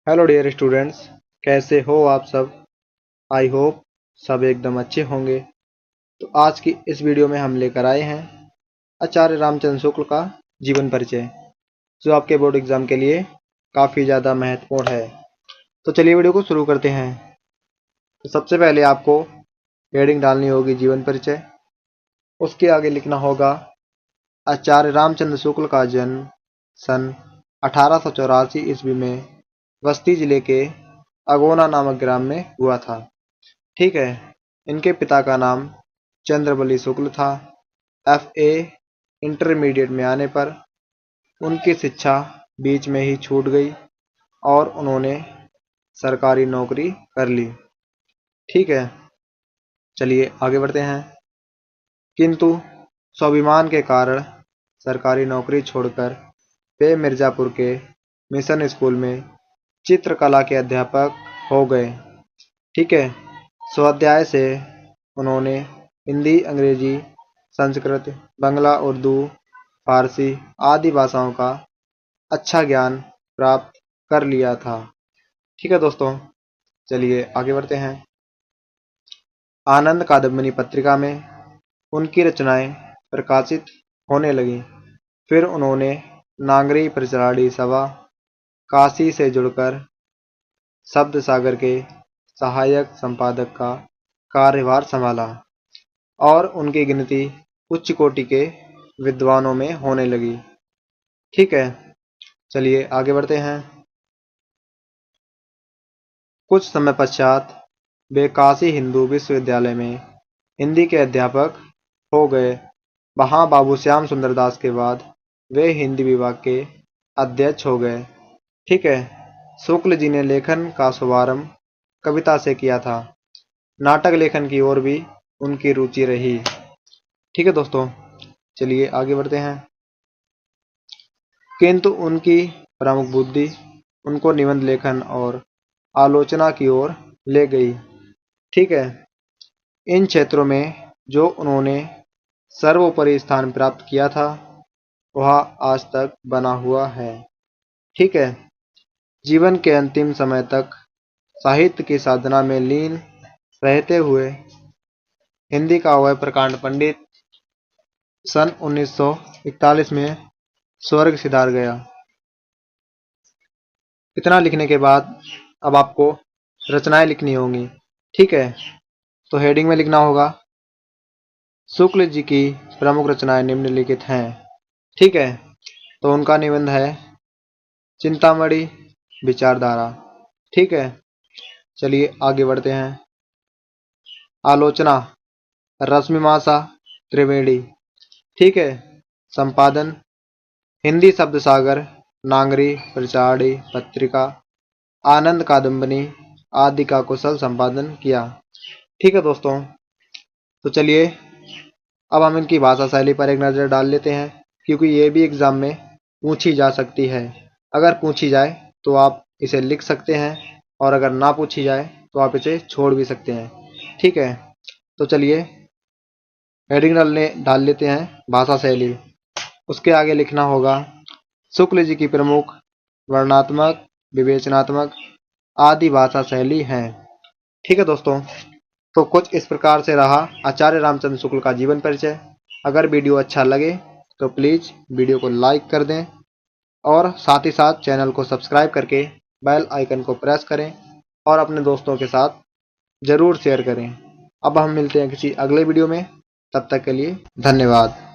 Hello dear students, कैसे हो आप सब। आई होप सब एकदम अच्छे होंगे। तो आज की इस वीडियो में हम लेकर आए हैं आचार्य रामचंद्र शुक्ल का जीवन परिचय, जो आपके बोर्ड एग्जाम के लिए काफ़ी ज़्यादा महत्वपूर्ण है। तो चलिए वीडियो को शुरू करते हैं। तो सबसे पहले आपको हेडिंग डालनी होगी जीवन परिचय। उसके आगे लिखना होगा आचार्य रामचंद्र शुक्ल का जन्म सन 1884 ईस्वी में बस्ती जिले के अगोना नामक ग्राम में हुआ था। ठीक है। इनके पिता का नाम चंद्रबली शुक्ल था। FA इंटरमीडिएट में आने पर उनकी शिक्षा बीच में ही छूट गई और उन्होंने सरकारी नौकरी कर ली। ठीक है, चलिए आगे बढ़ते हैं। किंतु स्वाभिमान के कारण सरकारी नौकरी छोड़कर वे मिर्जापुर के मिशन स्कूल में चित्रकला के अध्यापक हो गए। ठीक है। स्वाध्याय से उन्होंने हिंदी, अंग्रेजी, संस्कृत, बांग्ला, उर्दू, फारसी आदि भाषाओं का अच्छा ज्ञान प्राप्त कर लिया था। ठीक है दोस्तों, चलिए आगे बढ़ते हैं। आनंद कादम्बिनी पत्रिका में उनकी रचनाएं प्रकाशित होने लगीं। फिर उन्होंने नागरी प्रचारणी सभा काशी से जुड़कर शब्द सागर के सहायक संपादक का कार्यभार संभाला और उनकी गिनती उच्च कोटि के विद्वानों में होने लगी। ठीक है, चलिए आगे बढ़ते हैं। कुछ समय पश्चात वे काशी हिंदू विश्वविद्यालय में हिंदी के अध्यापक हो गए। वहां बाबू श्याम सुंदर दास के बाद वे हिंदी विभाग के अध्यक्ष हो गए। ठीक है। शुक्ल जी ने लेखन का शुभारंभ कविता से किया था। नाटक लेखन की ओर भी उनकी रुचि रही। ठीक है दोस्तों, चलिए आगे बढ़ते हैं। किंतु उनकी प्रमुख बुद्धि उनको निबंध लेखन और आलोचना की ओर ले गई। ठीक है। इन क्षेत्रों में जो उन्होंने सर्वोपरि स्थान प्राप्त किया था वह आज तक बना हुआ है। ठीक है। जीवन के अंतिम समय तक साहित्य की साधना में लीन रहते हुए हिंदी का वह प्रकांड पंडित सन 1941 में स्वर्ग सिधार गया। इतना लिखने के बाद अब आपको रचनाएं लिखनी होंगी। ठीक है। तो हेडिंग में लिखना होगा शुक्ल जी की प्रमुख रचनाएं निम्नलिखित हैं। ठीक है। तो उनका निबंध है चिंतामणि विचारधारा। ठीक है, चलिए आगे बढ़ते हैं। आलोचना रश्मिमाशा त्रिवेणी। ठीक है। संपादन हिंदी शब्द सागर, नागरी प्रचारणी पत्रिका, आनंद कादम्बिनी आदि का कुशल संपादन किया। ठीक है दोस्तों, तो चलिए अब हम इनकी भाषा शैली पर एक नज़र डाल लेते हैं, क्योंकि ये भी एग्जाम में पूछी जा सकती है। अगर पूछी जाए तो आप इसे लिख सकते हैं और अगर ना पूछी जाए तो आप इसे छोड़ भी सकते हैं। ठीक है, तो चलिए हेडिंग डाल लेते हैं भाषा शैली। उसके आगे लिखना होगा शुक्ल जी की प्रमुख वर्णनात्मक, विवेचनात्मक आदि भाषा शैली है। ठीक है दोस्तों, तो कुछ इस प्रकार से रहा आचार्य रामचंद्र शुक्ल का जीवन परिचय। अगर वीडियो अच्छा लगे तो प्लीज़ वीडियो को लाइक कर दें और साथ ही साथ चैनल को सब्सक्राइब करके बेल आइकन को प्रेस करें और अपने दोस्तों के साथ ज़रूर शेयर करें। अब हम मिलते हैं किसी अगले वीडियो में, तब तक के लिए धन्यवाद।